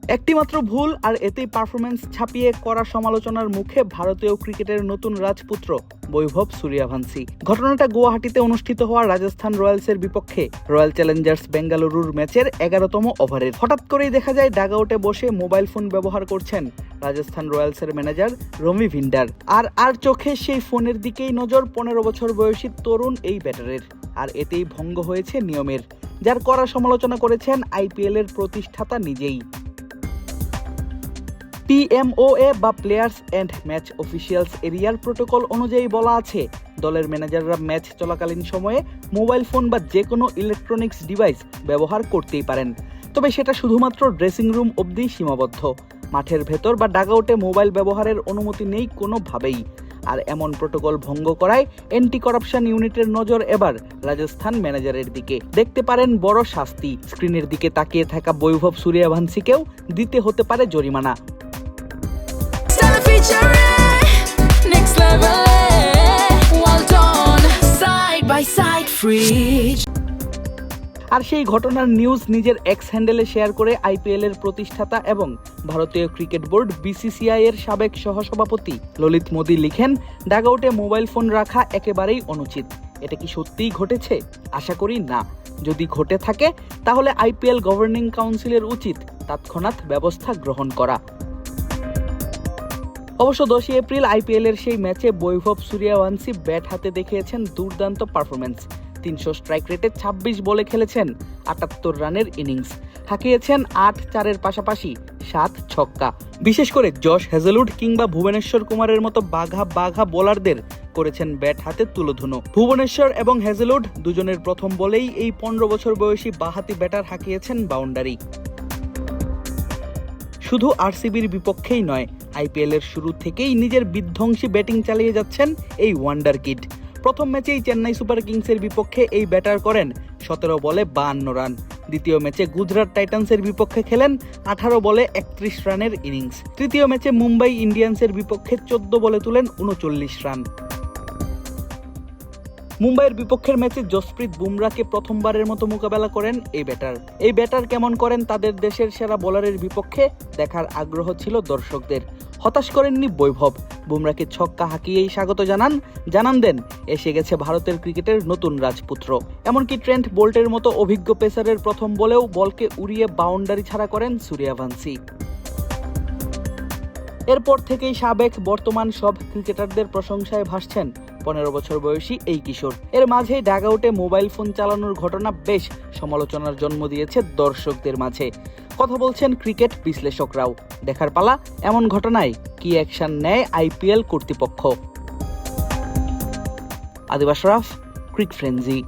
একটিমাত্র ভুল আর এতেই পারফরম্যান্স ছাপিয়ে করা সমালোচনার মুখে ভারতীয় ক্রিকেটের নতুন রাজপুত্র বৈভব সূর্যবংশী। ঘটনাটা গুয়াহাটিতে অনুষ্ঠিত হওয়া রাজস্থান রয়্যালসের বিপক্ষে রয়্যাল চ্যালেঞ্জার্স বেঙ্গালুরুর ম্যাচের 11তম ওভারের। হঠাৎ করেই দেখা যায় ডাগআউটে বসে মোবাইল ফোন ব্যবহার করছেন রাজস্থান রয়্যালসের ম্যানেজার রমি ভিন্ডার। আর চোখে সেই ফোনের দিকেই নজর 15 বছর বয়সী তরুণ এই ব্যাটারের। আর এতেই ভঙ্গ হয়েছে নিয়মের, যার কড়া সমালোচনা করেছেন আইপিএল এর প্রতিষ্ঠাতা নিজেই। পিএমওএ বা প্লেয়ার্স অ্যান্ড ম্যাচ অফিসিয়ালস এরিয়ার প্রোটোকল অনুযায়ী বলা আছে, দলের ম্যানেজাররা ম্যাচ চলাকালীন সময়ে মোবাইল ফোন বা যে কোনো ইলেকট্রনিক্স ডিভাইস ব্যবহার করতেই পারেন, তবে সেটা শুধুমাত্র ড্রেসিং রুম অবধি সীমাবদ্ধ। মাঠের ভেতর বা ডাগআউটে মোবাইল ব্যবহারের অনুমতি নেই কোনোভাবেই। আর এমন প্রোটোকল ভঙ্গ করায় অ্যান্টি করাপশন ইউনিটের নজর এবার রাজস্থান ম্যানেজারের দিকে। দেখতে পারেন বড় শাস্তি। স্ক্রিনের দিকে তাকিয়ে থাকা বৈভব সূর্যবংশীকেও দিতে হতে পারে জরিমানা। Next level, well done, side by side fridge. আর সেই ঘটনার নিউজ নিজের এক্স হ্যান্ডেলে শেয়ার করে আইপিএল এর প্রতিষ্ঠাতা এবং ভারতীয় ক্রিকেট বোর্ড বিসিসিআই এর সাবেক সহসভাপতি ললিত মোদি লিখেন, ডাগআউটে মোবাইল ফোন রাখা একেবারেই অনুচিত। এটা কি সত্যিই ঘটেছে? আশা করি না। যদি ঘটে থাকে তাহলে আইপিএল গভর্নিং কাউন্সিলের উচিত তৎক্ষণাৎ ব্যবস্থা গ্রহণ করা। অবশ্য 10 এপ্রিল আইপিএল এর সেই ম্যাচে বৈভব সূর্যবংশী ব্যাট হাতে দেখিয়েছেন দুর্দান্ত পারফরম্যান্স। 300 স্ট্রাইক রেটে 26 বলে খেলেছেন 78 রানের ইনিংস, হাঁকিয়েছেন 8-4-এর পাশাপাশি 7 ছক্কা। বিশেষ করে জশ হ্যাজেলউড কিংবা ভুবনেশ্বর কুমারের মতো বাঘা বোলারদের করেছেন ব্যাট হাতে তুলোধুনো। ভুবনেশ্বর এবং হ্যাজেলউড দুজনের প্রথম বলেই এই 15 বছর বয়সী বাঁহাতি ব্যাটার হাঁকিয়েছেন বাউন্ডারি। শুধু আরসিবির বিপক্ষেই নয়, আইপিএল এর শুরু থেকেই নিজের বিধ্বংসী ব্যাটিং চালিয়ে যাচ্ছেন এই ওয়ান্ডার কিড। প্রথম ম্যাচেই চেন্নাই সুপার কিংসের বিপক্ষে এই ব্যাটার করেন 17 বলে 52 রান। দ্বিতীয় ম্যাচে গুজরাট টাইটান্সের বিপক্ষে খেলেন 18 বলে 31 রানের ইনিংস। তৃতীয় ম্যাচে মুম্বাই ইন্ডিয়ান্সের বিপক্ষে 14 বলে তুলেন 39 রান। মুম্বাইয়ের বিপক্ষের ম্যাচে জসপ্রীত বুমরাকে প্রথমবারের মতো মোকাবেলা করেন এই ব্যাটার কেমন করেন তাদের দেশের সেরা বোলারের বিপক্ষে দেখার আগ্রহ ছিল দর্শকদের। হতাশ করেননি বৈভব, বুমরাকে ছক্কা হাঁকিয়েই স্বাগত জানান দেন এসে গেছে ভারতের ক্রিকেটের নতুন রাজপুত্র। এমনকি ট্রেন্ট বোল্টের মতো অভিজ্ঞ পেসারের প্রথম বলেও বলকে উড়িয়ে বাউন্ডারি ছাড়া করেন সূর্যবংশী। এরপর থেকেই সাবেক বর্তমান সব ক্রিকেটারদের প্রশংসায় ভাসছেন 15 বছর বয়সী এই কিশোর। এর মাঝেই ডাগআউটে মোবাইল ফোন চালানোর ঘটনা বেশ সমালোচনার জন্ম দিয়েছে দর্শকদের মাঝে। কথা বলছেন ক্রিকেট বিশ্লেষকরাও। দেখার পালা এমন ঘটনায় কি অ্যাকশন নেয় আইপিএল কর্তৃপক্ষ। আদিব আশরাফ, ক্রিক ফ্রেঞ্জি।